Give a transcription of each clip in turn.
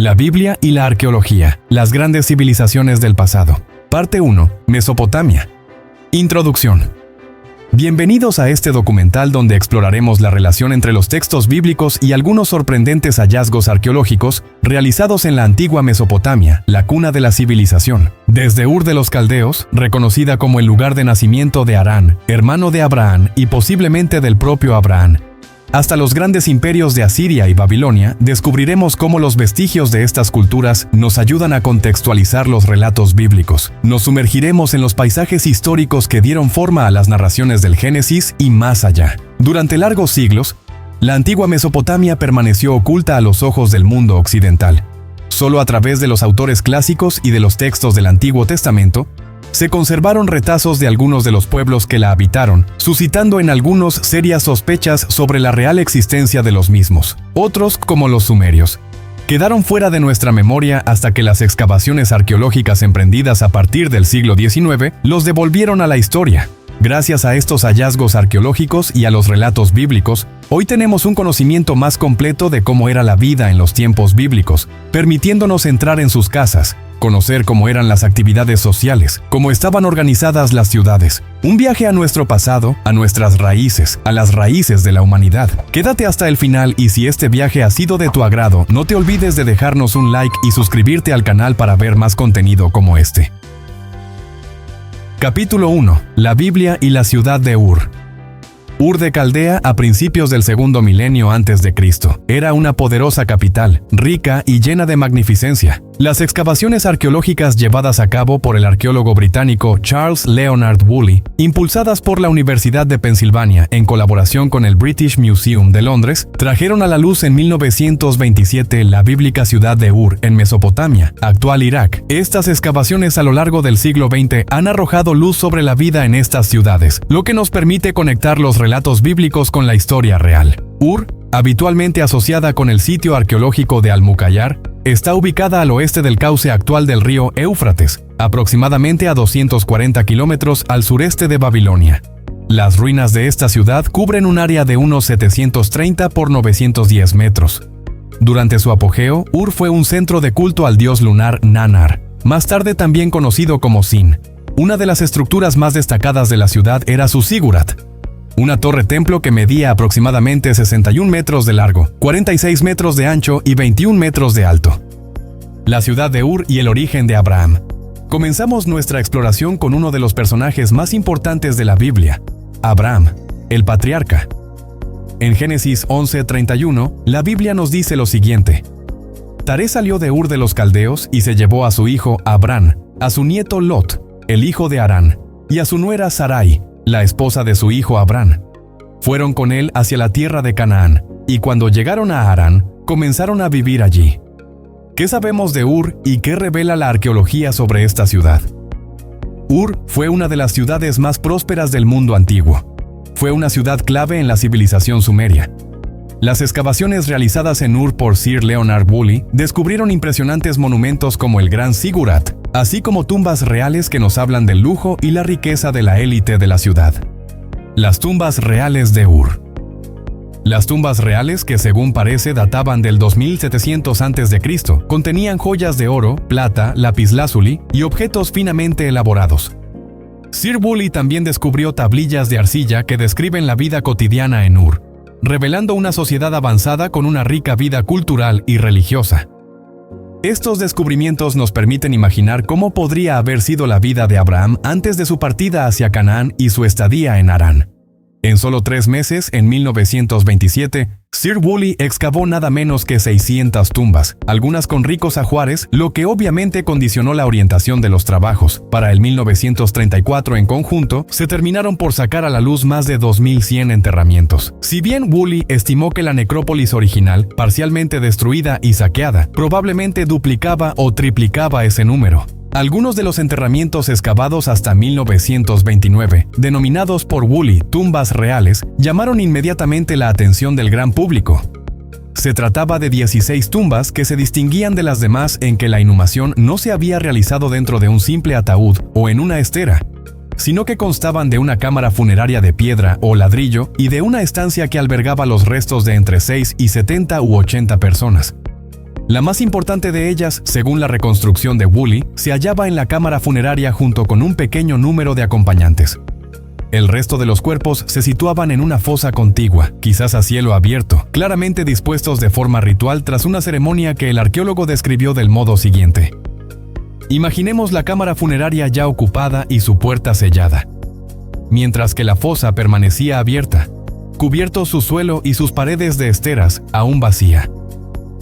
La Biblia y la arqueología, las grandes civilizaciones del pasado. Parte 1. Mesopotamia. Introducción. Bienvenidos a este documental donde exploraremos la relación entre los textos bíblicos y algunos sorprendentes hallazgos arqueológicos realizados en la antigua Mesopotamia, la cuna de la civilización. Desde Ur de los Caldeos, reconocida como el lugar de nacimiento de Harán, hermano de Abraham y posiblemente del propio Abraham, hasta los grandes imperios de Asiria y Babilonia, descubriremos cómo los vestigios de estas culturas nos ayudan a contextualizar los relatos bíblicos. Nos sumergiremos en los paisajes históricos que dieron forma a las narraciones del Génesis y más allá. Durante largos siglos, la antigua Mesopotamia permaneció oculta a los ojos del mundo occidental. Solo a través de los autores clásicos y de los textos del Antiguo Testamento, se conservaron retazos de algunos de los pueblos que la habitaron, suscitando en algunos serias sospechas sobre la real existencia de los mismos. Otros, como los sumerios, quedaron fuera de nuestra memoria hasta que las excavaciones arqueológicas emprendidas a partir del siglo XIX los devolvieron a la historia. Gracias a estos hallazgos arqueológicos y a los relatos bíblicos, hoy tenemos un conocimiento más completo de cómo era la vida en los tiempos bíblicos, permitiéndonos entrar en sus casas, conocer cómo eran las actividades sociales, cómo estaban organizadas las ciudades. Un viaje a nuestro pasado, a nuestras raíces, a las raíces de la humanidad. Quédate hasta el final y si este viaje ha sido de tu agrado, no te olvides de dejarnos un like y suscribirte al canal para ver más contenido como este. Capítulo 1. La Biblia y la ciudad de Ur. Ur de Caldea a principios del segundo milenio antes de Cristo. Era una poderosa capital, rica y llena de magnificencia. Las excavaciones arqueológicas llevadas a cabo por el arqueólogo británico Charles Leonard Woolley, impulsadas por la Universidad de Pensilvania en colaboración con el British Museum de Londres, trajeron a la luz en 1927 la bíblica ciudad de Ur en Mesopotamia, actual Irak. Estas excavaciones a lo largo del siglo XX han arrojado luz sobre la vida en estas ciudades, lo que nos permite conectar los relatos bíblicos con la historia real. Ur, habitualmente asociada con el sitio arqueológico de Al-Muqayyar, está ubicada al oeste del cauce actual del río Éufrates, aproximadamente a 240 kilómetros al sureste de Babilonia. Las ruinas de esta ciudad cubren un área de unos 730 por 910 metros. Durante su apogeo, Ur fue un centro de culto al dios lunar Nannar, más tarde también conocido como Sin. Una de las estructuras más destacadas de la ciudad era su zigurat, una torre-templo que medía aproximadamente 61 metros de largo, 46 metros de ancho y 21 metros de alto. La ciudad de Ur y el origen de Abraham. Comenzamos nuestra exploración con uno de los personajes más importantes de la Biblia, Abraham, el patriarca. En Génesis 11:31, la Biblia nos dice lo siguiente: Taré salió de Ur de los Caldeos y se llevó a su hijo Abraham, a su nieto Lot, el hijo de Harán, y a su nuera Sarai, la esposa de su hijo Abraham. Fueron con él hacia la tierra de Canaán, y cuando llegaron a Harán, comenzaron a vivir allí. ¿Qué sabemos de Ur y qué revela la arqueología sobre esta ciudad? Ur fue una de las ciudades más prósperas del mundo antiguo. Fue una ciudad clave en la civilización sumeria. Las excavaciones realizadas en Ur por Sir Leonard Woolley descubrieron impresionantes monumentos como el Gran Zigurat, así como tumbas reales que nos hablan del lujo y la riqueza de la élite de la ciudad. Las tumbas reales de Ur. Las tumbas reales, que según parece databan del 2700 a.C., contenían joyas de oro, plata, lapislázuli y objetos finamente elaborados. Sir Woolley también descubrió tablillas de arcilla que describen la vida cotidiana en Ur, revelando una sociedad avanzada con una rica vida cultural y religiosa. Estos descubrimientos nos permiten imaginar cómo podría haber sido la vida de Abraham antes de su partida hacia Canaán y su estadía en Harán. En solo 3 meses, en 1927, Sir Woolley excavó nada menos que 600 tumbas, algunas con ricos ajuares, lo que obviamente condicionó la orientación de los trabajos. Para el 1934 en conjunto, se terminaron por sacar a la luz más de 2100 enterramientos. Si bien Woolley estimó que la necrópolis original, parcialmente destruida y saqueada, probablemente duplicaba o triplicaba ese número. Algunos de los enterramientos excavados hasta 1929, denominados por Woolley tumbas reales, llamaron inmediatamente la atención del gran público. Se trataba de 16 tumbas que se distinguían de las demás en que la inhumación no se había realizado dentro de un simple ataúd o en una estera, sino que constaban de una cámara funeraria de piedra o ladrillo y de una estancia que albergaba los restos de entre 6 y 70 u 80 personas. La más importante de ellas, según la reconstrucción de Woolley, se hallaba en la cámara funeraria junto con un pequeño número de acompañantes. El resto de los cuerpos se situaban en una fosa contigua, quizás a cielo abierto, claramente dispuestos de forma ritual tras una ceremonia que el arqueólogo describió del modo siguiente. Imaginemos la cámara funeraria ya ocupada y su puerta sellada, mientras que la fosa permanecía abierta, cubierto su suelo y sus paredes de esteras, aún vacía.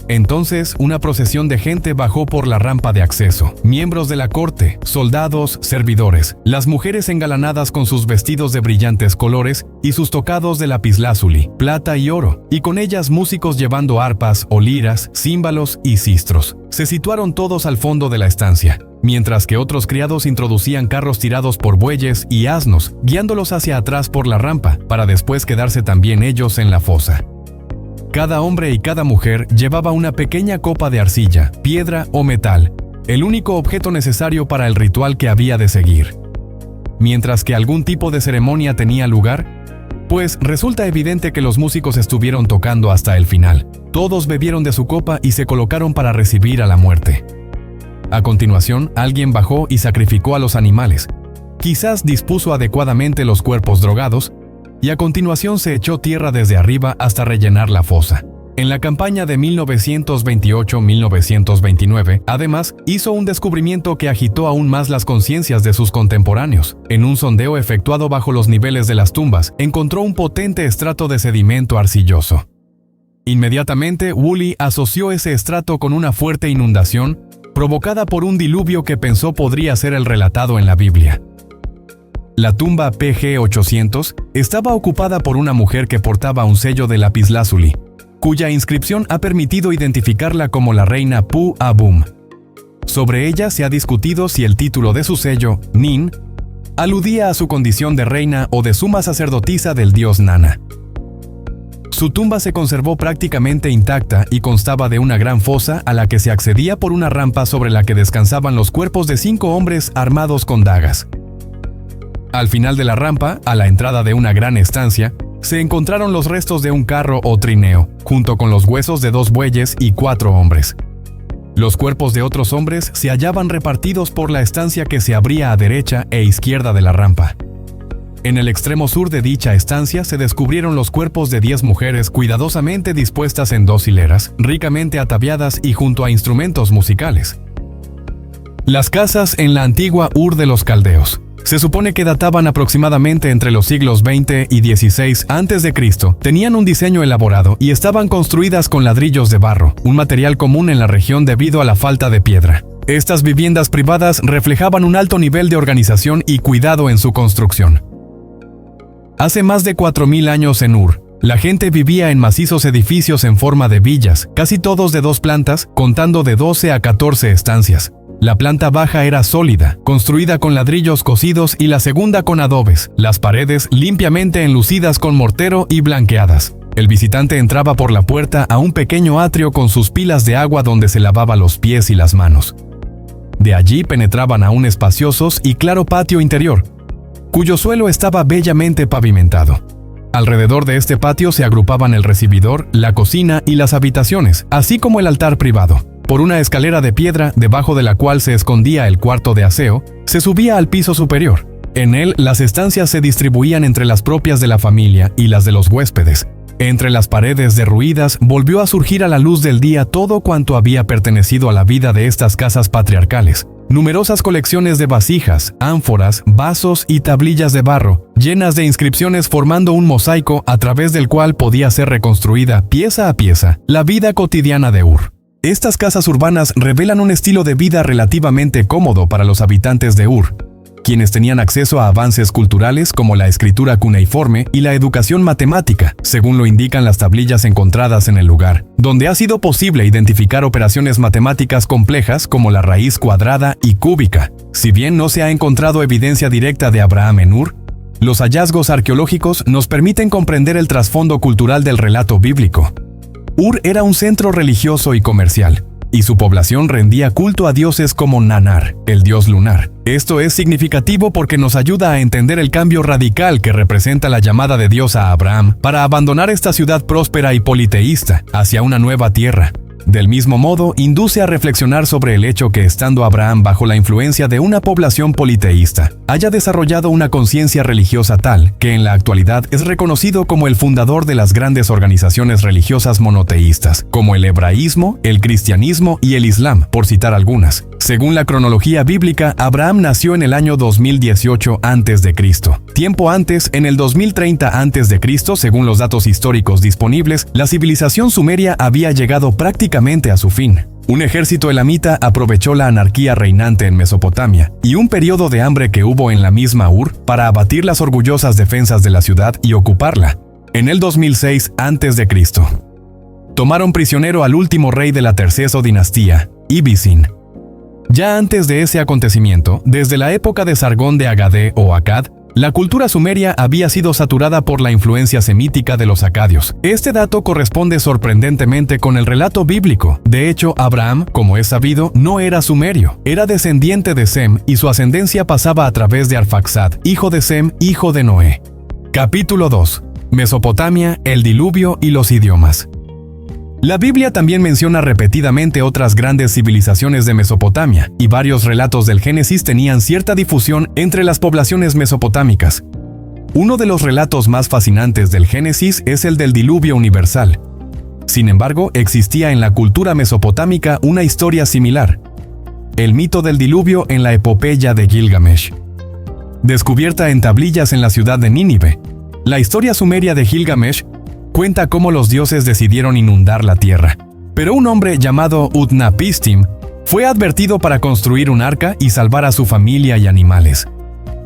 Entonces, una procesión de gente bajó por la rampa de acceso. Miembros de la corte, soldados, servidores, las mujeres engalanadas con sus vestidos de brillantes colores y sus tocados de lapislázuli, plata y oro, y con ellas músicos llevando arpas o liras, címbalos y sistros. Se situaron todos al fondo de la estancia, mientras que otros criados introducían carros tirados por bueyes y asnos, guiándolos hacia atrás por la rampa, para después quedarse también ellos en la fosa. Cada hombre y cada mujer llevaba una pequeña copa de arcilla, piedra o metal, el único objeto necesario para el ritual que había de seguir. Mientras que algún tipo de ceremonia tenía lugar, pues resulta evidente que los músicos estuvieron tocando hasta el final. Todos bebieron de su copa y se colocaron para recibir a la muerte. A continuación, alguien bajó y sacrificó a los animales. Quizás dispuso adecuadamente los cuerpos drogados, y a continuación se echó tierra desde arriba hasta rellenar la fosa. En la campaña de 1928-1929, además, hizo un descubrimiento que agitó aún más las conciencias de sus contemporáneos. En un sondeo efectuado bajo los niveles de las tumbas, encontró un potente estrato de sedimento arcilloso. Inmediatamente, Woolley asoció ese estrato con una fuerte inundación, provocada por un diluvio que pensó podría ser el relatado en la Biblia. La tumba PG-800 estaba ocupada por una mujer que portaba un sello de lapislázuli, cuya inscripción ha permitido identificarla como la reina Pu-Abum. Sobre ella se ha discutido si el título de su sello, Nin, aludía a su condición de reina o de suma sacerdotisa del dios Nana. Su tumba se conservó prácticamente intacta y constaba de una gran fosa a la que se accedía por una rampa sobre la que descansaban los cuerpos de 5 hombres armados con dagas. Al final de la rampa, a la entrada de una gran estancia, se encontraron los restos de un carro o trineo, junto con los huesos de 2 bueyes y 4 hombres. Los cuerpos de otros hombres se hallaban repartidos por la estancia que se abría a derecha e izquierda de la rampa. En el extremo sur de dicha estancia se descubrieron los cuerpos de 10 mujeres cuidadosamente dispuestas en 2 hileras, ricamente ataviadas y junto a instrumentos musicales. Las casas en la antigua Ur de los Caldeos se supone que databan aproximadamente entre los siglos XX y XVI a.C. Tenían un diseño elaborado y estaban construidas con ladrillos de barro, un material común en la región debido a la falta de piedra. Estas viviendas privadas reflejaban un alto nivel de organización y cuidado en su construcción. Hace más de 4000 años en Ur, la gente vivía en macizos edificios en forma de villas, casi todos de 2 plantas, contando de 12 a 14 estancias. La planta baja era sólida, construida con ladrillos cocidos y la segunda con adobes, las paredes limpiamente enlucidas con mortero y blanqueadas. El visitante entraba por la puerta a un pequeño atrio con sus pilas de agua donde se lavaba los pies y las manos. De allí penetraban a un espacioso y claro patio interior, cuyo suelo estaba bellamente pavimentado. Alrededor de este patio se agrupaban el recibidor, la cocina y las habitaciones, así como el altar privado. Por una escalera de piedra, debajo de la cual se escondía el cuarto de aseo, se subía al piso superior. En él, las estancias se distribuían entre las propias de la familia y las de los huéspedes. Entre las paredes derruidas volvió a surgir a la luz del día todo cuanto había pertenecido a la vida de estas casas patriarcales. Numerosas colecciones de vasijas, ánforas, vasos y tablillas de barro, llenas de inscripciones formando un mosaico a través del cual podía ser reconstruida, pieza a pieza, la vida cotidiana de Ur. Estas casas urbanas revelan un estilo de vida relativamente cómodo para los habitantes de Ur, quienes tenían acceso a avances culturales como la escritura cuneiforme y la educación matemática, según lo indican las tablillas encontradas en el lugar, donde ha sido posible identificar operaciones matemáticas complejas como la raíz cuadrada y cúbica. Si bien no se ha encontrado evidencia directa de Abraham en Ur, los hallazgos arqueológicos nos permiten comprender el trasfondo cultural del relato bíblico. Ur era un centro religioso y comercial, y su población rendía culto a dioses como Nanar, el dios lunar. Esto es significativo porque nos ayuda a entender el cambio radical que representa la llamada de Dios a Abraham para abandonar esta ciudad próspera y politeísta hacia una nueva tierra. Del mismo modo, induce a reflexionar sobre el hecho que estando Abraham bajo la influencia de una población politeísta, haya desarrollado una conciencia religiosa tal que en la actualidad es reconocido como el fundador de las grandes organizaciones religiosas monoteístas, como el hebraísmo, el cristianismo y el islam, por citar algunas. Según la cronología bíblica, Abraham nació en el año 2018 a.C. Tiempo antes, en el 2030 a.C., según los datos históricos disponibles, la civilización sumeria había llegado prácticamente a su fin. Un ejército elamita aprovechó la anarquía reinante en Mesopotamia y un periodo de hambre que hubo en la misma Ur para abatir las orgullosas defensas de la ciudad y ocuparla. En el 2006 a.C., tomaron prisionero al último rey de la tercera dinastía, Ibisin. Ya antes de ese acontecimiento, desde la época de Sargón de Agadé o Akkad, la cultura sumeria había sido saturada por la influencia semítica de los acadios. Este dato corresponde sorprendentemente con el relato bíblico. De hecho, Abraham, como es sabido, no era sumerio. Era descendiente de Sem y su ascendencia pasaba a través de Arfaxad, hijo de Sem, hijo de Noé. Capítulo 2. Mesopotamia, el diluvio y los idiomas. La Biblia también menciona repetidamente otras grandes civilizaciones de Mesopotamia, y varios relatos del Génesis tenían cierta difusión entre las poblaciones mesopotámicas. Uno de los relatos más fascinantes del Génesis es el del diluvio universal. Sin embargo, existía en la cultura mesopotámica una historia similar: el mito del diluvio en la epopeya de Gilgamesh. Descubierta en tablillas en la ciudad de Nínive, la historia sumeria de Gilgamesh cuenta cómo los dioses decidieron inundar la tierra. Pero un hombre llamado Utnapishtim fue advertido para construir un arca y salvar a su familia y animales.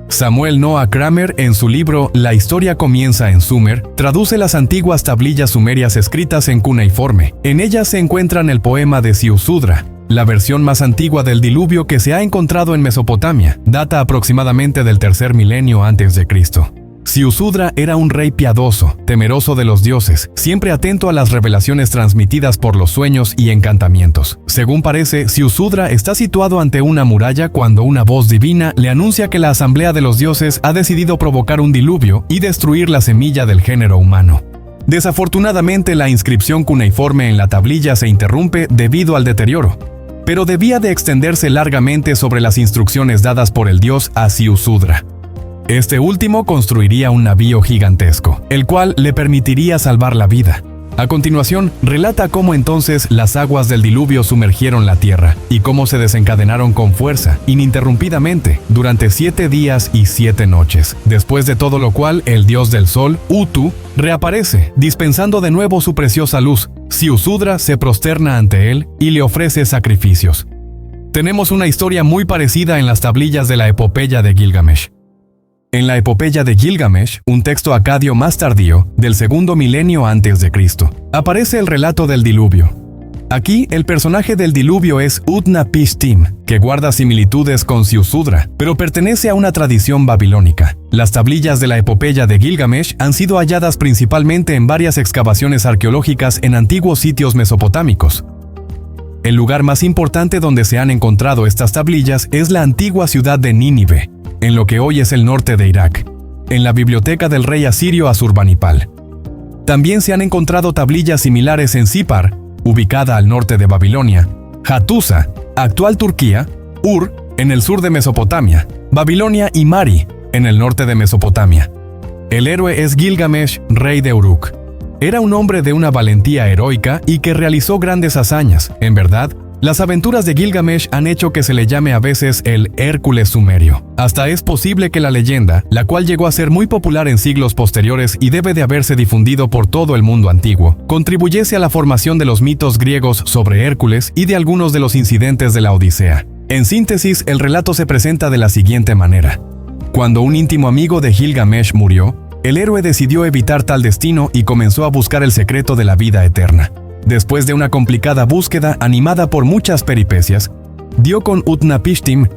Samuel Noah Kramer, en su libro La historia comienza en Sumer, traduce las antiguas tablillas sumerias escritas en cuneiforme. En ellas se encuentran el poema de Ziusudra, la versión más antigua del diluvio que se ha encontrado en Mesopotamia. Data aproximadamente del tercer milenio antes de Cristo. Ziusudra era un rey piadoso, temeroso de los dioses, siempre atento a las revelaciones transmitidas por los sueños y encantamientos. Según parece, Ziusudra está situado ante una muralla cuando una voz divina le anuncia que la asamblea de los dioses ha decidido provocar un diluvio y destruir la semilla del género humano. Desafortunadamente, la inscripción cuneiforme en la tablilla se interrumpe debido al deterioro, pero debía de extenderse largamente sobre las instrucciones dadas por el dios a Ziusudra. Este último construiría un navío gigantesco, el cual le permitiría salvar la vida. A continuación, relata cómo entonces las aguas del diluvio sumergieron la tierra y cómo se desencadenaron con fuerza, ininterrumpidamente, durante 7 días y 7 noches. Después de todo lo cual, el dios del sol, Utu, reaparece, dispensando de nuevo su preciosa luz. Ziusudra se prosterna ante él y le ofrece sacrificios. Tenemos una historia muy parecida en las tablillas de la epopeya de Gilgamesh. En la epopeya de Gilgamesh, un texto acadio más tardío, del segundo milenio antes de Cristo, aparece el relato del diluvio. Aquí, el personaje del diluvio es Utnapishtim, que guarda similitudes con Ziusudra, pero pertenece a una tradición babilónica. Las tablillas de la epopeya de Gilgamesh han sido halladas principalmente en varias excavaciones arqueológicas en antiguos sitios mesopotámicos. El lugar más importante donde se han encontrado estas tablillas es la antigua ciudad de Nínive, en lo que hoy es el norte de Irak, en la biblioteca del rey asirio Asurbanipal. También se han encontrado tablillas similares en Sipar, ubicada al norte de Babilonia, Hattusa, actual Turquía, Ur, en el sur de Mesopotamia, Babilonia y Mari, en el norte de Mesopotamia. El héroe es Gilgamesh, rey de Uruk. Era un hombre de una valentía heroica y que realizó grandes hazañas. En verdad, las aventuras de Gilgamesh han hecho que se le llame a veces el Hércules sumerio. Hasta es posible que la leyenda, la cual llegó a ser muy popular en siglos posteriores y debe de haberse difundido por todo el mundo antiguo, contribuyese a la formación de los mitos griegos sobre Hércules y de algunos de los incidentes de la Odisea. En síntesis, el relato se presenta de la siguiente manera. Cuando un íntimo amigo de Gilgamesh murió, el héroe decidió evitar tal destino y comenzó a buscar el secreto de la vida eterna. Después de una complicada búsqueda animada por muchas peripecias, dio con Utnapishtim,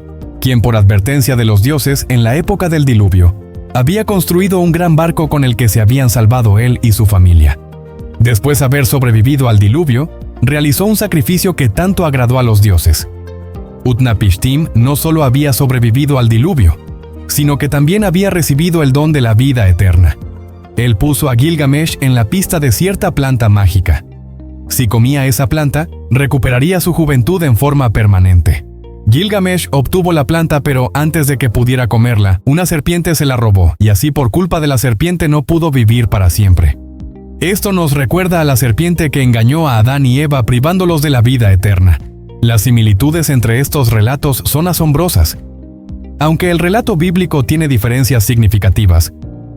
quien por advertencia de los dioses en la época del diluvio, había construido un gran barco con el que se habían salvado él y su familia. Después de haber sobrevivido al diluvio, realizó un sacrificio que tanto agradó a los dioses. Utnapishtim no solo había sobrevivido al diluvio, sino que también había recibido el don de la vida eterna. Él puso a Gilgamesh en la pista de cierta planta mágica. Si comía esa planta, recuperaría su juventud en forma permanente. Gilgamesh obtuvo la planta, pero antes de que pudiera comerla, una serpiente se la robó, y así por culpa de la serpiente no pudo vivir para siempre. Esto nos recuerda a la serpiente que engañó a Adán y Eva privándolos de la vida eterna. Las similitudes entre estos relatos son asombrosas. Aunque el relato bíblico tiene diferencias significativas,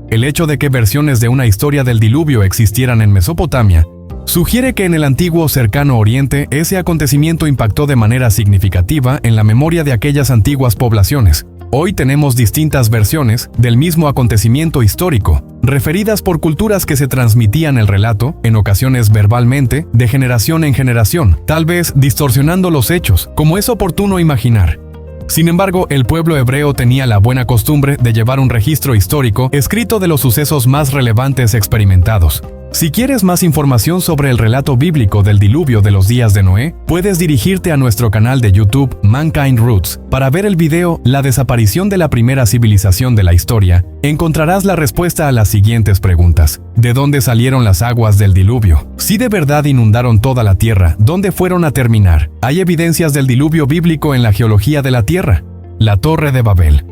el hecho de que versiones de una historia del diluvio existieran en Mesopotamia sugiere que en el antiguo cercano Oriente ese acontecimiento impactó de manera significativa en la memoria de aquellas antiguas poblaciones. Hoy tenemos distintas versiones del mismo acontecimiento histórico, referidas por culturas que se transmitían el relato, en ocasiones verbalmente, de generación en generación, tal vez distorsionando los hechos, como es oportuno imaginar. Sin embargo, el pueblo hebreo tenía la buena costumbre de llevar un registro histórico escrito de los sucesos más relevantes experimentados. Si quieres más información sobre el relato bíblico del diluvio de los días de Noé, puedes dirigirte a nuestro canal de YouTube Mankind Roots para ver el video La desaparición de la primera civilización de la historia. Encontrarás la respuesta a las siguientes preguntas. ¿De dónde salieron las aguas del diluvio? Si de verdad inundaron toda la tierra, ¿dónde fueron a terminar? ¿Hay evidencias del diluvio bíblico en la geología de la tierra? La Torre de Babel.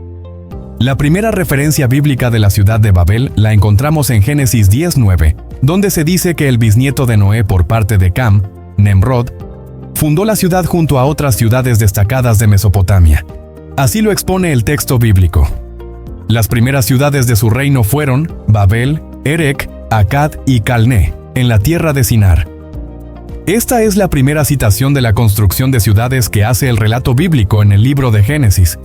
La primera referencia bíblica de la ciudad de Babel la encontramos en Génesis 10:9, donde se dice que el bisnieto de Noé por parte de Cam, Nemrod, fundó la ciudad junto a otras ciudades destacadas de Mesopotamia. Así lo expone el texto bíblico. Las primeras ciudades de su reino fueron Babel, Erech, Akkad y Calné, en la tierra de Sinar. Esta es la primera citación de la construcción de ciudades que hace el relato bíblico en el libro de Génesis.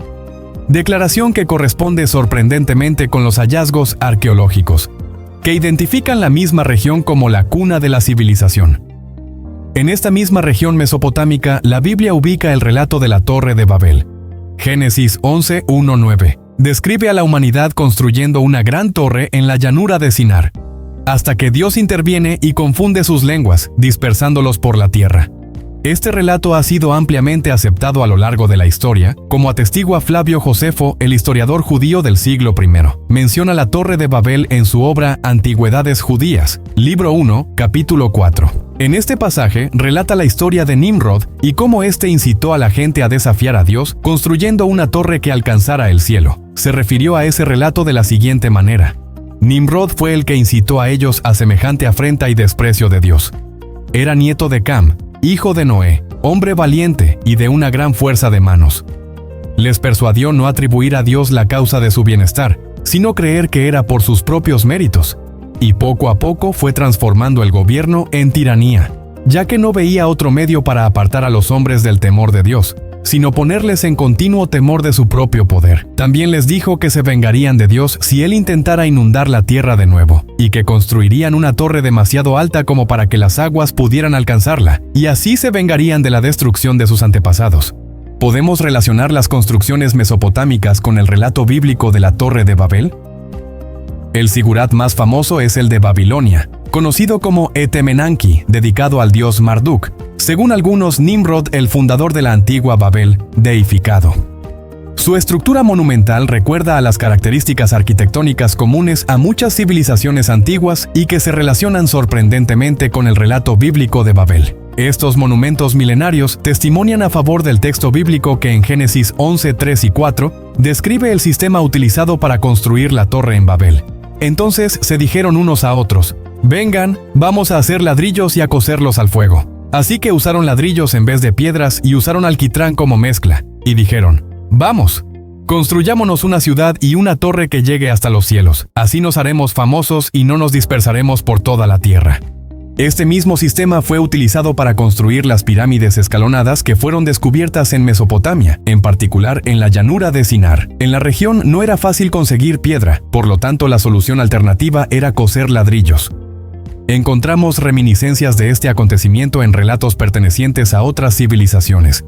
Declaración que corresponde sorprendentemente con los hallazgos arqueológicos, que identifican la misma región como la cuna de la civilización. En esta misma región mesopotámica, la Biblia ubica el relato de la Torre de Babel. Génesis 11:1-9 describe a la humanidad construyendo una gran torre en la llanura de Sinar, hasta que Dios interviene y confunde sus lenguas, dispersándolos por la tierra. Este relato ha sido ampliamente aceptado a lo largo de la historia, como atestigua Flavio Josefo, el historiador judío del siglo I. Menciona la Torre de Babel en su obra Antigüedades Judías, libro 1, capítulo 4. En este pasaje relata la historia de Nimrod y cómo éste incitó a la gente a desafiar a Dios, construyendo una torre que alcanzara el cielo. Se refirió a ese relato de la siguiente manera: Nimrod fue el que incitó a ellos a semejante afrenta y desprecio de Dios. Era nieto de Cam, hijo de Noé, hombre valiente y de una gran fuerza de manos. Les persuadió no atribuir a Dios la causa de su bienestar, sino creer que era por sus propios méritos, y poco a poco fue transformando el gobierno en tiranía, ya que no veía otro medio para apartar a los hombres del temor de Dios, sino ponerles en continuo temor de su propio poder. También les dijo que se vengarían de Dios si él intentara inundar la tierra de nuevo, y que construirían una torre demasiado alta como para que las aguas pudieran alcanzarla, y así se vengarían de la destrucción de sus antepasados. ¿Podemos relacionar las construcciones mesopotámicas con el relato bíblico de la Torre de Babel? El sigurat más famoso es el de Babilonia, conocido como Etemenanki, dedicado al dios Marduk, según algunos Nimrod, el fundador de la antigua Babel, deificado. Su estructura monumental recuerda a las características arquitectónicas comunes a muchas civilizaciones antiguas y que se relacionan sorprendentemente con el relato bíblico de Babel. Estos monumentos milenarios testimonian a favor del texto bíblico que en Génesis 11:3 y 4 describe el sistema utilizado para construir la torre en Babel. Entonces se dijeron unos a otros: «Vengan, vamos a hacer ladrillos y a cocerlos al fuego». Así que usaron ladrillos en vez de piedras y usaron alquitrán como mezcla, y dijeron: «Vamos, construyámonos una ciudad y una torre que llegue hasta los cielos. Así nos haremos famosos y no nos dispersaremos por toda la tierra». Este mismo sistema fue utilizado para construir las pirámides escalonadas que fueron descubiertas en Mesopotamia, en particular en la llanura de Sinar. En la región no era fácil conseguir piedra, por lo tanto la solución alternativa era coser ladrillos. Encontramos reminiscencias de este acontecimiento en relatos pertenecientes a otras civilizaciones.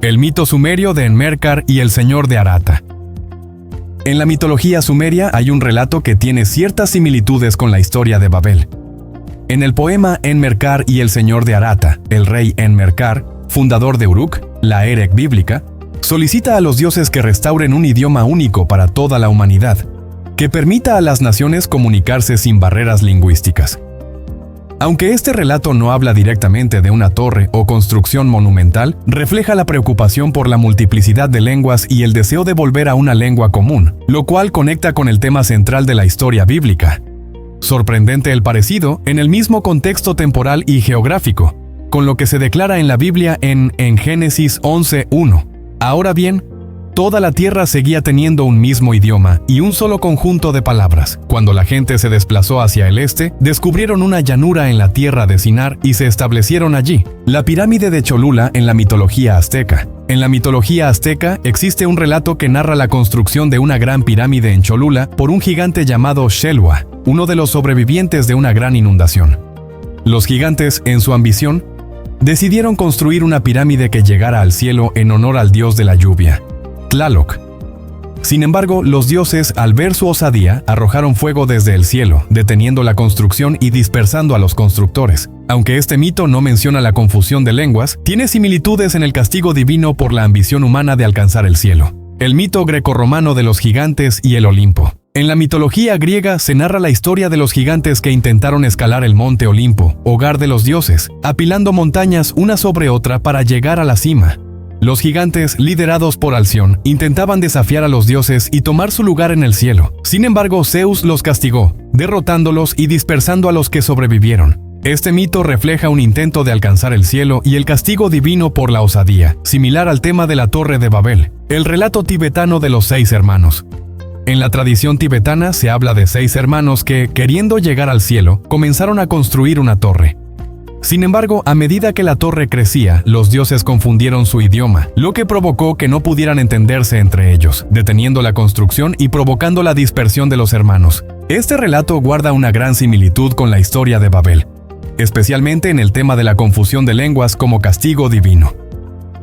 El mito sumerio de Enmerkar y el señor de Arata. En la mitología sumeria hay un relato que tiene ciertas similitudes con la historia de Babel. En el poema Enmerkar y el señor de Arata, el rey Enmerkar, fundador de Uruk, la Erech bíblica, solicita a los dioses que restauren un idioma único para toda la humanidad, que permita a las naciones comunicarse sin barreras lingüísticas. Aunque este relato no habla directamente de una torre o construcción monumental, refleja la preocupación por la multiplicidad de lenguas y el deseo de volver a una lengua común, lo cual conecta con el tema central de la historia bíblica. Sorprendente el parecido en el mismo contexto temporal y geográfico, con lo que se declara en la Biblia en Génesis 11:1. Ahora bien, toda la tierra seguía teniendo un mismo idioma y un solo conjunto de palabras. Cuando la gente se desplazó hacia el este, descubrieron una llanura en la tierra de Sinar y se establecieron allí. La pirámide de Cholula en la mitología azteca. En la mitología azteca existe un relato que narra la construcción de una gran pirámide en Cholula por un gigante llamado Xelua, uno de los sobrevivientes de una gran inundación. Los gigantes, en su ambición, decidieron construir una pirámide que llegara al cielo en honor al dios de la lluvia, Tlaloc. Sin embargo, los dioses, al ver su osadía, arrojaron fuego desde el cielo, deteniendo la construcción y dispersando a los constructores. Aunque este mito no menciona la confusión de lenguas, tiene similitudes en el castigo divino por la ambición humana de alcanzar el cielo. El mito grecorromano de los gigantes y el Olimpo. En la mitología griega se narra la historia de los gigantes que intentaron escalar el monte Olimpo, hogar de los dioses, apilando montañas una sobre otra para llegar a la cima. Los gigantes, liderados por Alción, intentaban desafiar a los dioses y tomar su lugar en el cielo. Sin embargo, Zeus los castigó, derrotándolos y dispersando a los que sobrevivieron. Este mito refleja un intento de alcanzar el cielo y el castigo divino por la osadía, similar al tema de la Torre de Babel, el relato tibetano de los 6 hermanos. En la tradición tibetana se habla de 6 hermanos que, queriendo llegar al cielo, comenzaron a construir una torre. Sin embargo, a medida que la torre crecía, los dioses confundieron su idioma, lo que provocó que no pudieran entenderse entre ellos, deteniendo la construcción y provocando la dispersión de los hermanos. Este relato guarda una gran similitud con la historia de Babel, especialmente en el tema de la confusión de lenguas como castigo divino.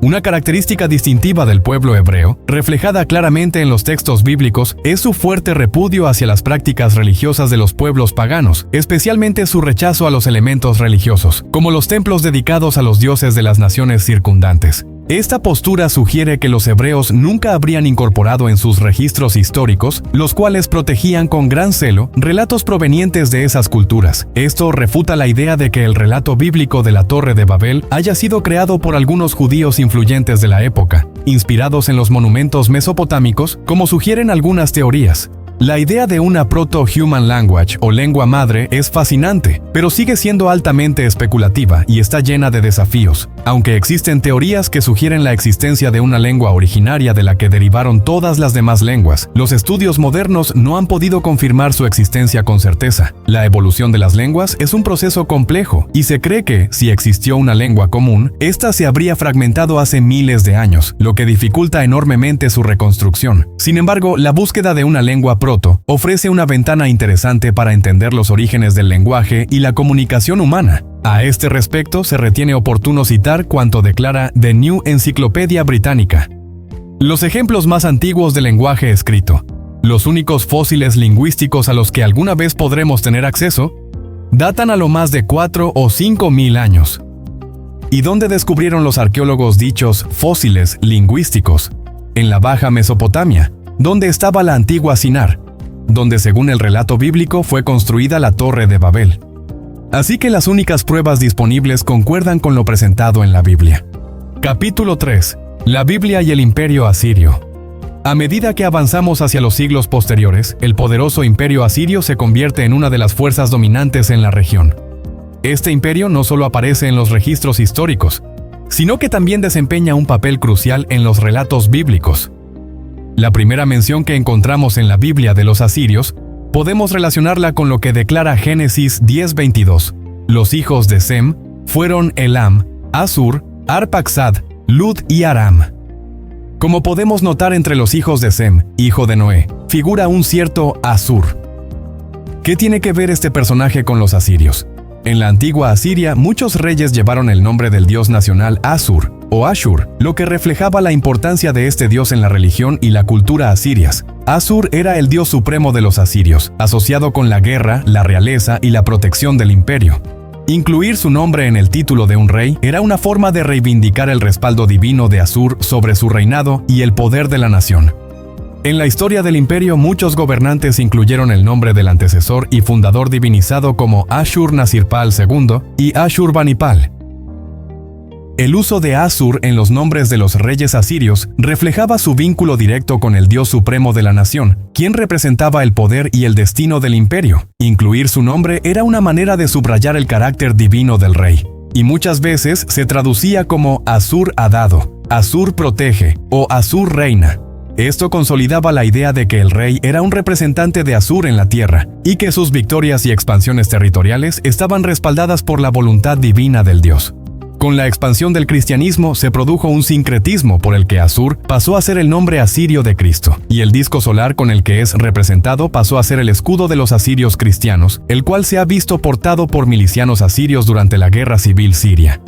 Una característica distintiva del pueblo hebreo, reflejada claramente en los textos bíblicos, es su fuerte repudio hacia las prácticas religiosas de los pueblos paganos, especialmente su rechazo a los elementos religiosos, como los templos dedicados a los dioses de las naciones circundantes. Esta postura sugiere que los hebreos nunca habrían incorporado en sus registros históricos, los cuales protegían con gran celo, relatos provenientes de esas culturas. Esto refuta la idea de que el relato bíblico de la Torre de Babel haya sido creado por algunos judíos influyentes de la época, inspirados en los monumentos mesopotámicos, como sugieren algunas teorías. La idea de una proto-human language o lengua madre es fascinante, pero sigue siendo altamente especulativa y está llena de desafíos. Aunque existen teorías que sugieren la existencia de una lengua originaria de la que derivaron todas las demás lenguas, los estudios modernos no han podido confirmar su existencia con certeza. La evolución de las lenguas es un proceso complejo y se cree que, si existió una lengua común, esta se habría fragmentado hace miles de años, lo que dificulta enormemente su reconstrucción. Sin embargo, la búsqueda de una lengua ofrece una ventana interesante para entender los orígenes del lenguaje y la comunicación humana. A este respecto, se retiene oportuno citar cuanto declara The New Encyclopedia Britannica. Los ejemplos más antiguos de lenguaje escrito, los únicos fósiles lingüísticos a los que alguna vez podremos tener acceso, datan a lo más de 4 o 5 mil años. ¿Y dónde descubrieron los arqueólogos dichos fósiles lingüísticos? En la Baja Mesopotamia, donde estaba la antigua Sinar, donde según el relato bíblico fue construida la Torre de Babel. Así que las únicas pruebas disponibles concuerdan con lo presentado en la Biblia. Capítulo 3. La Biblia y el Imperio Asirio. A medida que avanzamos hacia los siglos posteriores, el poderoso Imperio Asirio se convierte en una de las fuerzas dominantes en la región. Este imperio no solo aparece en los registros históricos, sino que también desempeña un papel crucial en los relatos bíblicos. La primera mención que encontramos en la Biblia de los asirios, podemos relacionarla con lo que declara Génesis 10:22. Los hijos de Sem fueron Elam, Asur, Arpaxad, Lud y Aram. Como podemos notar, entre los hijos de Sem, hijo de Noé, figura un cierto Asur. ¿Qué tiene que ver este personaje con los asirios? En la antigua Asiria, muchos reyes llevaron el nombre del dios nacional Asur o Ashur, lo que reflejaba la importancia de este dios en la religión y la cultura asirias. Asur era el dios supremo de los asirios, asociado con la guerra, la realeza y la protección del imperio. Incluir su nombre en el título de un rey era una forma de reivindicar el respaldo divino de Asur sobre su reinado y el poder de la nación. En la historia del imperio, muchos gobernantes incluyeron el nombre del antecesor y fundador divinizado como Ashur-nasirpal II y Ashurbanipal. El uso de Asur en los nombres de los reyes asirios reflejaba su vínculo directo con el dios supremo de la nación, quien representaba el poder y el destino del imperio. Incluir su nombre era una manera de subrayar el carácter divino del rey, y muchas veces se traducía como Asur ha dado, Asur protege o Asur reina. Esto consolidaba la idea de que el rey era un representante de Asur en la tierra, y que sus victorias y expansiones territoriales estaban respaldadas por la voluntad divina del dios. Con la expansión del cristianismo se produjo un sincretismo por el que Asur pasó a ser el nombre asirio de Cristo, y el disco solar con el que es representado pasó a ser el escudo de los asirios cristianos, el cual se ha visto portado por milicianos asirios durante la Guerra Civil Siria.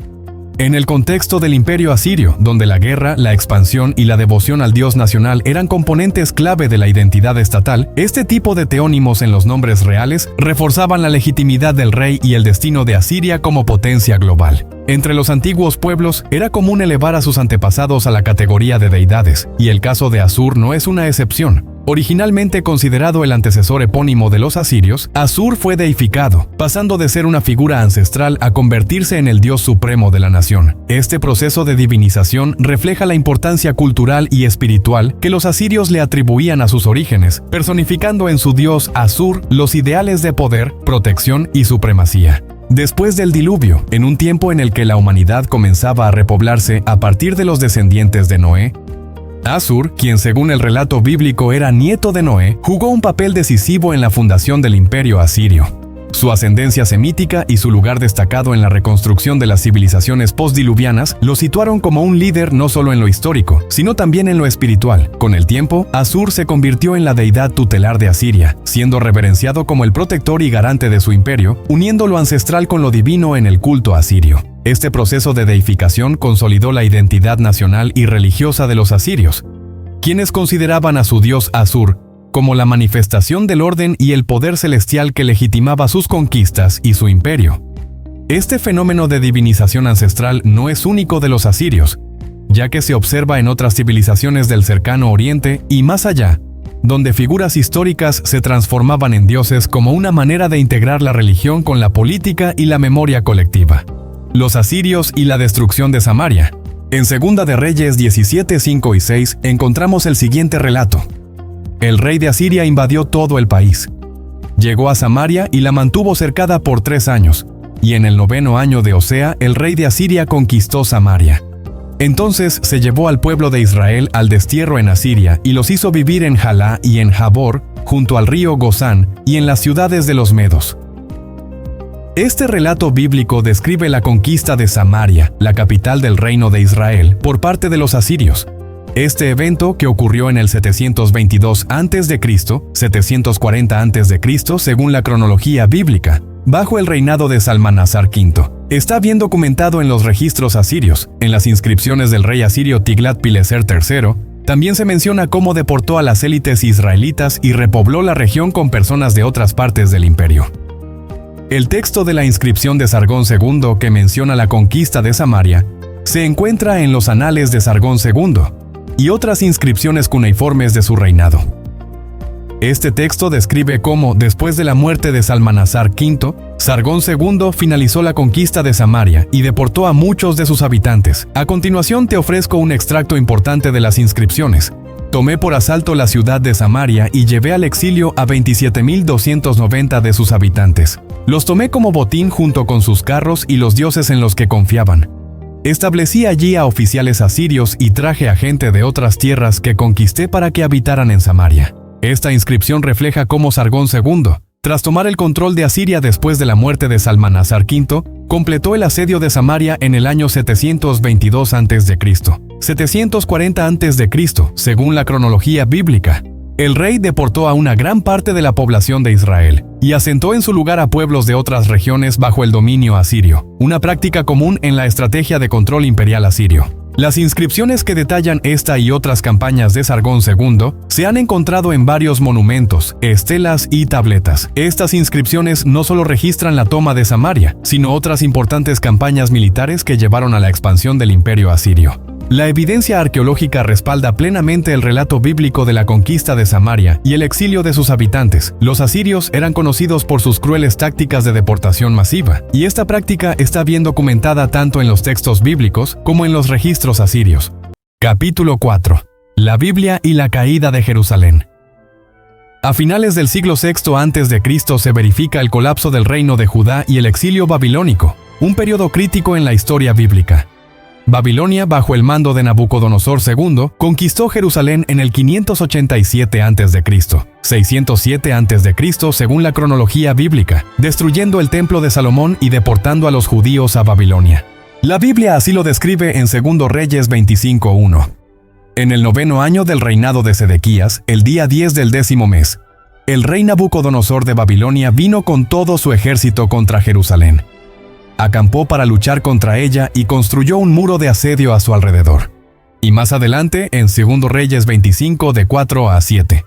En el contexto del imperio asirio, donde la guerra, la expansión y la devoción al dios nacional eran componentes clave de la identidad estatal, este tipo de teónimos en los nombres reales reforzaban la legitimidad del rey y el destino de Asiria como potencia global. Entre los antiguos pueblos era común elevar a sus antepasados a la categoría de deidades, y el caso de Asur no es una excepción. Originalmente considerado el antecesor epónimo de los asirios, Asur fue deificado, pasando de ser una figura ancestral a convertirse en el dios supremo de la nación. Este proceso de divinización refleja la importancia cultural y espiritual que los asirios le atribuían a sus orígenes, personificando en su dios Asur los ideales de poder, protección y supremacía. Después del diluvio, en un tiempo en el que la humanidad comenzaba a repoblarse a partir de los descendientes de Noé, Asur, quien según el relato bíblico era nieto de Noé, jugó un papel decisivo en la fundación del imperio asirio. Su ascendencia semítica y su lugar destacado en la reconstrucción de las civilizaciones postdiluvianas lo situaron como un líder no solo en lo histórico, sino también en lo espiritual. Con el tiempo, Asur se convirtió en la deidad tutelar de Asiria, siendo reverenciado como el protector y garante de su imperio, uniendo lo ancestral con lo divino en el culto asirio. Este proceso de deificación consolidó la identidad nacional y religiosa de los asirios, quienes consideraban a su dios Asur como la manifestación del orden y el poder celestial que legitimaba sus conquistas y su imperio. Este fenómeno de divinización ancestral no es único de los asirios, ya que se observa en otras civilizaciones del cercano oriente y más allá, donde figuras históricas se transformaban en dioses como una manera de integrar la religión con la política y la memoria colectiva. Los asirios y la destrucción de Samaria. En Segunda de Reyes 17, 5 y 6 encontramos el siguiente relato. El rey de Asiria invadió todo el país. Llegó a Samaria y la mantuvo cercada por 3 años, y en el 9º año de Osea el rey de Asiria conquistó Samaria. Entonces se llevó al pueblo de Israel al destierro en Asiria y los hizo vivir en Jalá y en Jabor, junto al río Gozán y en las ciudades de los medos. Este relato bíblico describe la conquista de Samaria, la capital del reino de Israel, por parte de los asirios. Este evento, que ocurrió en el 722 a.C., 740 a.C. según la cronología bíblica, bajo el reinado de Salmanasar V, está bien documentado en los registros asirios. En las inscripciones del rey asirio Tiglat-Pileser III, también se menciona cómo deportó a las élites israelitas y repobló la región con personas de otras partes del imperio. El texto de la inscripción de Sargón II que menciona la conquista de Samaria se encuentra en los Anales de Sargón II y otras inscripciones cuneiformes de su reinado. Este texto describe cómo, después de la muerte de Salmanasar V, Sargón II finalizó la conquista de Samaria y deportó a muchos de sus habitantes. A continuación te ofrezco un extracto importante de las inscripciones. Tomé por asalto la ciudad de Samaria y llevé al exilio a 27.290 de sus habitantes. Los tomé como botín junto con sus carros y los dioses en los que confiaban. Establecí allí a oficiales asirios y traje a gente de otras tierras que conquisté para que habitaran en Samaria. Esta inscripción refleja cómo Sargón II, tras tomar el control de Asiria después de la muerte de Salmanasar V, completó el asedio de Samaria en el año 722 a.C., 740 a.C., según la cronología bíblica. El rey deportó a una gran parte de la población de Israel y asentó en su lugar a pueblos de otras regiones bajo el dominio asirio, una práctica común en la estrategia de control imperial asirio. Las inscripciones que detallan esta y otras campañas de Sargón II se han encontrado en varios monumentos, estelas y tabletas. Estas inscripciones no solo registran la toma de Samaria, sino otras importantes campañas militares que llevaron a la expansión del imperio asirio. La evidencia arqueológica respalda plenamente el relato bíblico de la conquista de Samaria y el exilio de sus habitantes. Los asirios eran conocidos por sus crueles tácticas de deportación masiva, y esta práctica está bien documentada tanto en los textos bíblicos como en los registros asirios. Capítulo 4. La Biblia y la caída de Jerusalén. A finales del siglo VI a.C. se verifica el colapso del reino de Judá y el exilio babilónico, un periodo crítico en la historia bíblica. Babilonia, bajo el mando de Nabucodonosor II, conquistó Jerusalén en el 587 a.C., 607 a.C. según la cronología bíblica, destruyendo el templo de Salomón y deportando a los judíos a Babilonia. La Biblia así lo describe en 2 Reyes 25:1. En el 9º año del reinado de Sedequías, el día 10 del 10º mes, el rey Nabucodonosor de Babilonia vino con todo su ejército contra Jerusalén. Acampó para luchar contra ella y construyó un muro de asedio a su alrededor. Y más adelante, en 2 Reyes 25 de 4 a 7,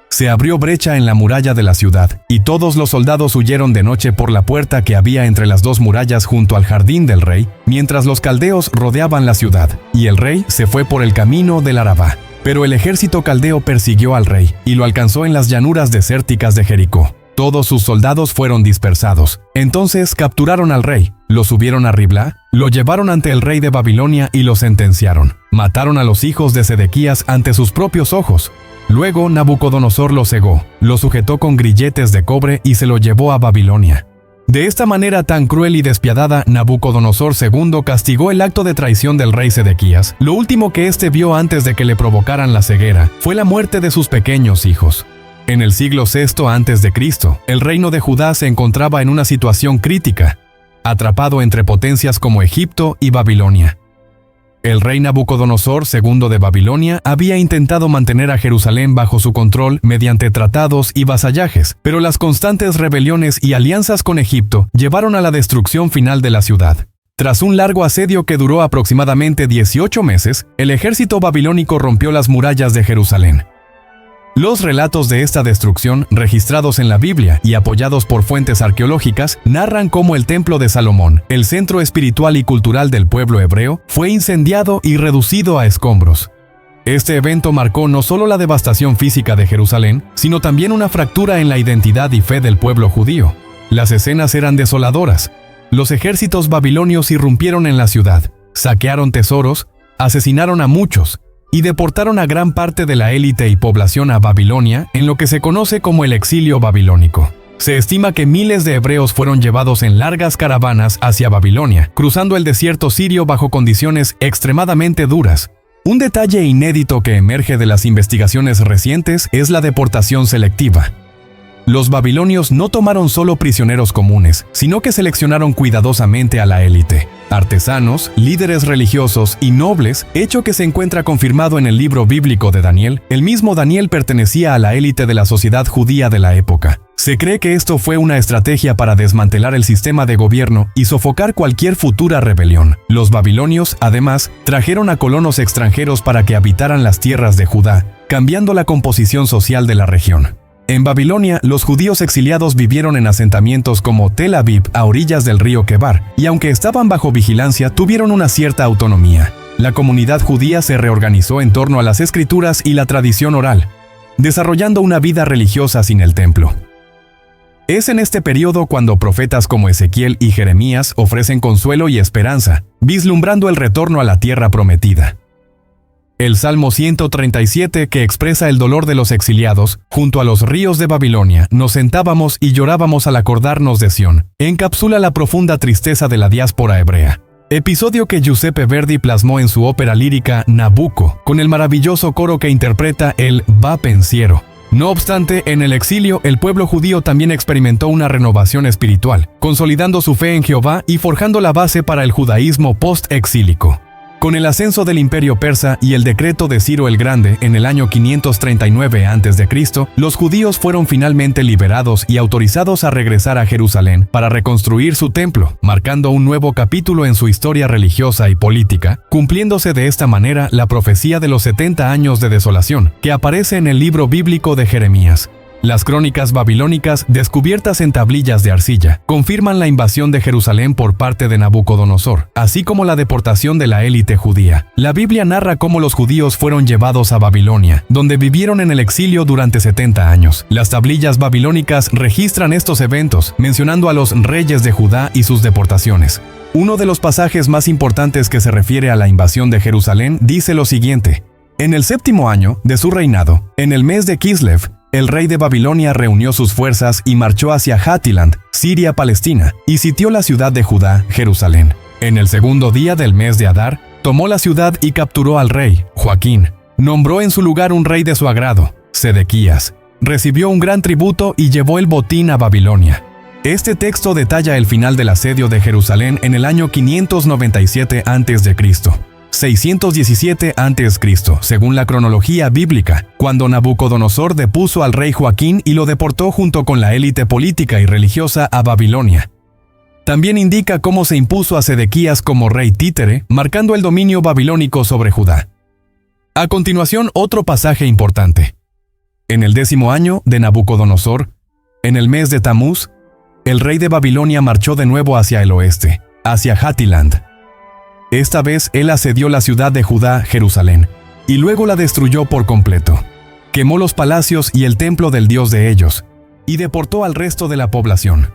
se abrió brecha en la muralla de la ciudad, y todos los soldados huyeron de noche por la puerta que había entre las dos murallas junto al jardín del rey, mientras los caldeos rodeaban la ciudad, y el rey se fue por el camino del Arabá. Pero el ejército caldeo persiguió al rey, y lo alcanzó en las llanuras desérticas de Jericó. Todos sus soldados fueron dispersados. Entonces capturaron al rey, lo subieron a Riblá, lo llevaron ante el rey de Babilonia y lo sentenciaron. Mataron a los hijos de Sedequías ante sus propios ojos. Luego Nabucodonosor lo cegó, lo sujetó con grilletes de cobre y se lo llevó a Babilonia. De esta manera tan cruel y despiadada, Nabucodonosor II castigó el acto de traición del rey Sedequías. Lo último que éste vio antes de que le provocaran la ceguera fue la muerte de sus pequeños hijos. En el siglo VI a.C., el reino de Judá se encontraba en una situación crítica, atrapado entre potencias como Egipto y Babilonia. El rey Nabucodonosor II de Babilonia había intentado mantener a Jerusalén bajo su control mediante tratados y vasallajes, pero las constantes rebeliones y alianzas con Egipto llevaron a la destrucción final de la ciudad. Tras un largo asedio que duró aproximadamente 18 meses, el ejército babilónico rompió las murallas de Jerusalén. Los relatos de esta destrucción, registrados en la Biblia y apoyados por fuentes arqueológicas, narran cómo el templo de Salomón, el centro espiritual y cultural del pueblo hebreo, fue incendiado y reducido a escombros. Este evento marcó no solo la devastación física de Jerusalén, sino también una fractura en la identidad y fe del pueblo judío. Las escenas eran desoladoras. Los ejércitos babilonios irrumpieron en la ciudad, saquearon tesoros, asesinaron a muchos, y deportaron a gran parte de la élite y población a Babilonia en lo que se conoce como el exilio babilónico. Se estima que miles de hebreos fueron llevados en largas caravanas hacia Babilonia, cruzando el desierto sirio bajo condiciones extremadamente duras. Un detalle inédito que emerge de las investigaciones recientes es la deportación selectiva. Los babilonios no tomaron solo prisioneros comunes, sino que seleccionaron cuidadosamente a la élite, artesanos, líderes religiosos y nobles, hecho que se encuentra confirmado en el libro bíblico de Daniel. El mismo Daniel pertenecía a la élite de la sociedad judía de la época. Se cree que esto fue una estrategia para desmantelar el sistema de gobierno y sofocar cualquier futura rebelión. Los babilonios, además, trajeron a colonos extranjeros para que habitaran las tierras de Judá, cambiando la composición social de la región. En Babilonia, los judíos exiliados vivieron en asentamientos como Tel Aviv, a orillas del río Quebar, y aunque estaban bajo vigilancia, tuvieron una cierta autonomía. La comunidad judía se reorganizó en torno a las escrituras y la tradición oral, desarrollando una vida religiosa sin el templo. Es en este periodo cuando profetas como Ezequiel y Jeremías ofrecen consuelo y esperanza, vislumbrando el retorno a la tierra prometida. El Salmo 137, que expresa el dolor de los exiliados, junto a los ríos de Babilonia, nos sentábamos y llorábamos al acordarnos de Sión, encapsula la profunda tristeza de la diáspora hebrea. Episodio que Giuseppe Verdi plasmó en su ópera lírica Nabucco, con el maravilloso coro que interpreta el Va Pensiero. No obstante, en el exilio, el pueblo judío también experimentó una renovación espiritual, consolidando su fe en Jehová y forjando la base para el judaísmo post-exílico. Con el ascenso del imperio persa y el decreto de Ciro el Grande en el año 539 a.C., los judíos fueron finalmente liberados y autorizados a regresar a Jerusalén para reconstruir su templo, marcando un nuevo capítulo en su historia religiosa y política, cumpliéndose de esta manera la profecía de los 70 años de desolación, que aparece en el libro bíblico de Jeremías. Las crónicas babilónicas, descubiertas en tablillas de arcilla, confirman la invasión de Jerusalén por parte de Nabucodonosor, así como la deportación de la élite judía. La Biblia narra cómo los judíos fueron llevados a Babilonia, donde vivieron en el exilio durante 70 años. Las tablillas babilónicas registran estos eventos, mencionando a los reyes de Judá y sus deportaciones. Uno de los pasajes más importantes que se refiere a la invasión de Jerusalén dice lo siguiente: en el 7º año de su reinado, en el mes de Kislev, el rey de Babilonia reunió sus fuerzas y marchó hacia Hatiland, Siria, Palestina, y sitió la ciudad de Judá, Jerusalén. En el 2º día del mes de Adar, tomó la ciudad y capturó al rey, Joaquín. Nombró en su lugar un rey de su agrado, Sedequías. Recibió un gran tributo y llevó el botín a Babilonia. Este texto detalla el final del asedio de Jerusalén en el año 597 a.C., 617 a.C., según la cronología bíblica, cuando Nabucodonosor depuso al rey Joaquín y lo deportó junto con la élite política y religiosa a Babilonia. También indica cómo se impuso a Sedequías como rey títere, marcando el dominio babilónico sobre Judá. A continuación, otro pasaje importante. En el 10º año de Nabucodonosor, en el mes de Tamuz, el rey de Babilonia marchó de nuevo hacia el oeste, hacia Hatiland. Esta vez él asedió la ciudad de Judá, Jerusalén, y luego la destruyó por completo. Quemó los palacios y el templo del Dios de ellos, y deportó al resto de la población.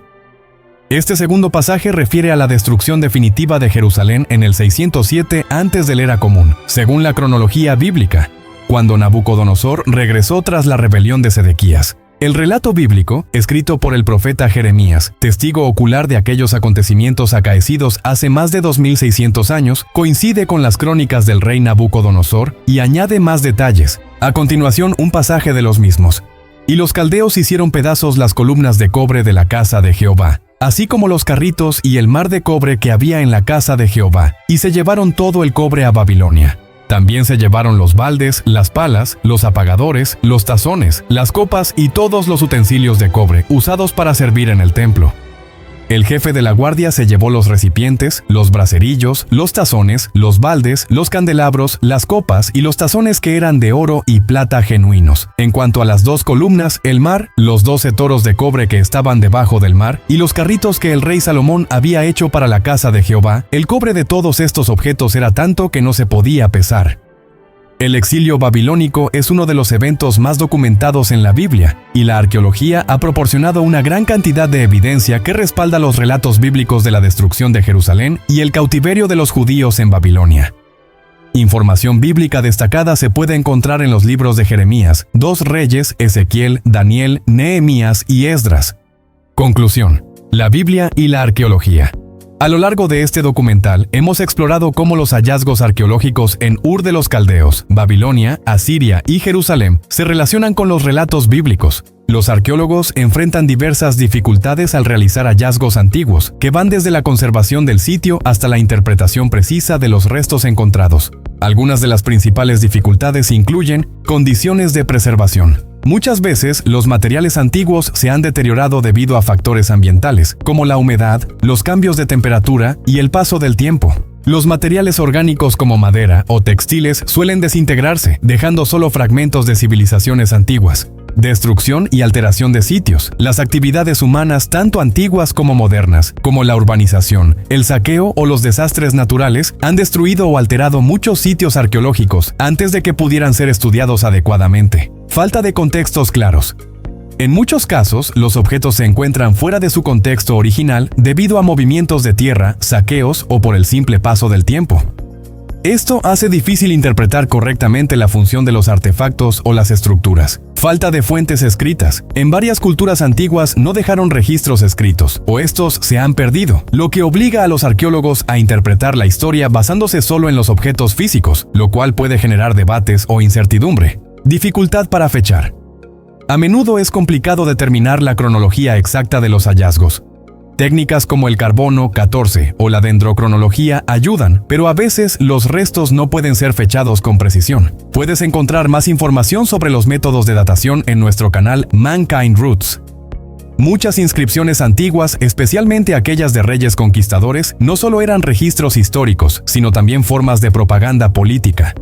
Este segundo pasaje refiere a la destrucción definitiva de Jerusalén en el 607 antes de la era común, según la cronología bíblica, cuando Nabucodonosor regresó tras la rebelión de Sedequías. El relato bíblico, escrito por el profeta Jeremías, testigo ocular de aquellos acontecimientos acaecidos hace más de 2600 años, coincide con las crónicas del rey Nabucodonosor y añade más detalles. A continuación, un pasaje de los mismos. Y los caldeos hicieron pedazos las columnas de cobre de la casa de Jehová, así como los carritos y el mar de cobre que había en la casa de Jehová, y se llevaron todo el cobre a Babilonia. También se llevaron los baldes, las palas, los apagadores, los tazones, las copas y todos los utensilios de cobre usados para servir en el templo. El jefe de la guardia se llevó los recipientes, los braserillos, los tazones, los baldes, los candelabros, las copas y los tazones que eran de oro y plata genuinos. En cuanto a las 2 columnas, el mar, los 12 toros de cobre que estaban debajo del mar y los carritos que el rey Salomón había hecho para la casa de Jehová, el cobre de todos estos objetos era tanto que no se podía pesar. El exilio babilónico es uno de los eventos más documentados en la Biblia, y la arqueología ha proporcionado una gran cantidad de evidencia que respalda los relatos bíblicos de la destrucción de Jerusalén y el cautiverio de los judíos en Babilonia. Información bíblica destacada se puede encontrar en los libros de Jeremías, 2 Reyes, Ezequiel, Daniel, Nehemías y Esdras. Conclusión: la Biblia y la arqueología. A lo largo de este documental, hemos explorado cómo los hallazgos arqueológicos en Ur de los Caldeos, Babilonia, Asiria y Jerusalén se relacionan con los relatos bíblicos. Los arqueólogos enfrentan diversas dificultades al realizar hallazgos antiguos, que van desde la conservación del sitio hasta la interpretación precisa de los restos encontrados. Algunas de las principales dificultades incluyen condiciones de preservación. Muchas veces, los materiales antiguos se han deteriorado debido a factores ambientales, como la humedad, los cambios de temperatura y el paso del tiempo. Los materiales orgánicos como madera o textiles suelen desintegrarse, dejando solo fragmentos de civilizaciones antiguas. Destrucción y alteración de sitios. Las actividades humanas, tanto antiguas como modernas, como la urbanización, el saqueo o los desastres naturales, han destruido o alterado muchos sitios arqueológicos antes de que pudieran ser estudiados adecuadamente. Falta de contextos claros. En muchos casos, los objetos se encuentran fuera de su contexto original debido a movimientos de tierra, saqueos o por el simple paso del tiempo. Esto hace difícil interpretar correctamente la función de los artefactos o las estructuras. Falta de fuentes escritas. En varias culturas antiguas no dejaron registros escritos, o estos se han perdido, lo que obliga a los arqueólogos a interpretar la historia basándose solo en los objetos físicos, lo cual puede generar debates o incertidumbre. Dificultad para fechar. A menudo es complicado determinar la cronología exacta de los hallazgos. Técnicas como el carbono 14 o la dendrocronología ayudan, pero a veces los restos no pueden ser fechados con precisión. Puedes encontrar más información sobre los métodos de datación en nuestro canal Mankind Roots. Muchas inscripciones antiguas, especialmente aquellas de reyes conquistadores, no solo eran registros históricos, sino también formas de propaganda política.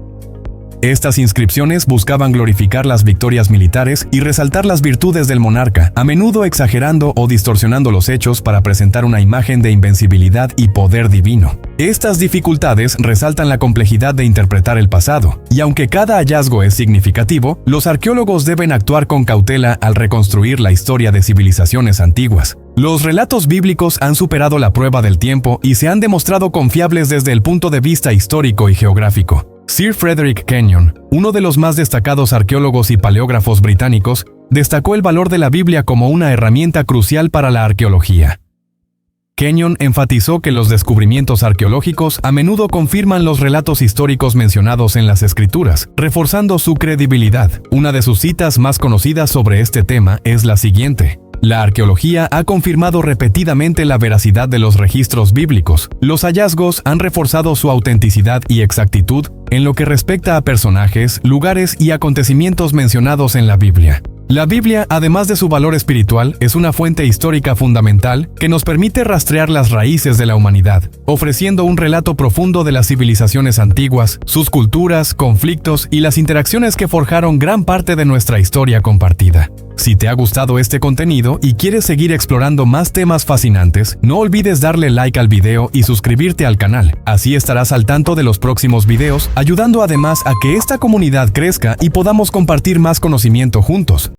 Estas inscripciones buscaban glorificar las victorias militares y resaltar las virtudes del monarca, a menudo exagerando o distorsionando los hechos para presentar una imagen de invencibilidad y poder divino. Estas dificultades resaltan la complejidad de interpretar el pasado, y aunque cada hallazgo es significativo, los arqueólogos deben actuar con cautela al reconstruir la historia de civilizaciones antiguas. Los relatos bíblicos han superado la prueba del tiempo y se han demostrado confiables desde el punto de vista histórico y geográfico. Sir Frederick Kenyon, uno de los más destacados arqueólogos y paleógrafos británicos, destacó el valor de la Biblia como una herramienta crucial para la arqueología. Kenyon enfatizó que los descubrimientos arqueológicos a menudo confirman los relatos históricos mencionados en las Escrituras, reforzando su credibilidad. Una de sus citas más conocidas sobre este tema es la siguiente: "La arqueología ha confirmado repetidamente la veracidad de los registros bíblicos. Los hallazgos han reforzado su autenticidad y exactitud en lo que respecta a personajes, lugares y acontecimientos mencionados en la Biblia". La Biblia, además de su valor espiritual, es una fuente histórica fundamental que nos permite rastrear las raíces de la humanidad, ofreciendo un relato profundo de las civilizaciones antiguas, sus culturas, conflictos y las interacciones que forjaron gran parte de nuestra historia compartida. Si te ha gustado este contenido y quieres seguir explorando más temas fascinantes, no olvides darle like al video y suscribirte al canal. Así estarás al tanto de los próximos videos, ayudando además a que esta comunidad crezca y podamos compartir más conocimiento juntos.